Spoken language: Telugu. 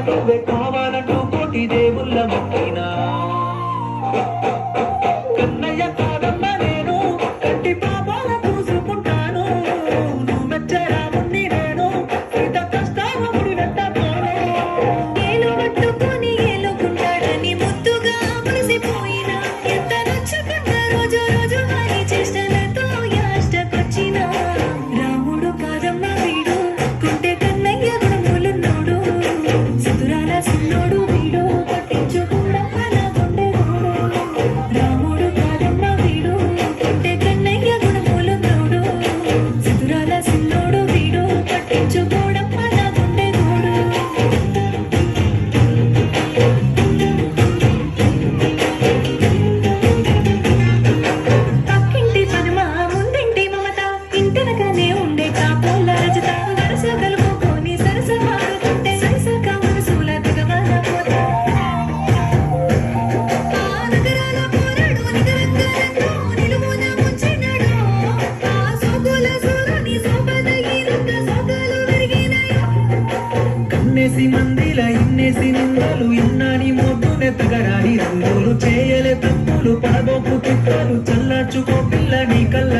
నువ్వే కావాలంటూ కోటి దేవుళ్ళ మొక్కినా కన్నయ్య కాదమ్మ నేను కంటి పాపాల చూసుకుంటాను నువ్వు మెచ్చరా ఉంది నేను ఇంత కష్టాల ముడి వెంటపోను ఏలు పట్టుకొని ఏలుకుంటాడని ముద్దుగా మురిసిపోయినా ఎంత నచ్చుకున్న రోజు రోజు వారి చేష్టలతో యాష్టకొచ్చిన రాముడు కాదమ్మ వీడు కుంటే కన్నయ్య గుణములున్నోడు సుతురాల సిన్నోడు వీడు పట్టించుకుండా అలా గుండెగోడు రాముడు కాదమ్మ వీడు కుంటే కన్నయ్య గుణములున్నోడు సుతురాల సిన్నోడు వీడు పట్టించుకోవడం అలా గుండెగోడు పక్కింటి పద్మ ముందింటి మమత ఇంటనకనే ఉండే కాపోల రజత వరస కలుపుకొని సరస మారుతుంటే సరసక మనసుల దిగమన పోత ఆ నగరాల పోరాడు నిగరంగరంలో నిలువున ముంచినాడు ఆ సోకుల సూరుని సోపద ఈరంగ సోకాలు విరిగినాయో కన్నేసి మందిల ఇన్నేసి నిందలు ఇన్నాని మోటునే తగరాని రంగులు చేయలే తప్పులు పడబోకు తిప్పలు చల్లార్చుకో పిల్ల నీ కళ్ళ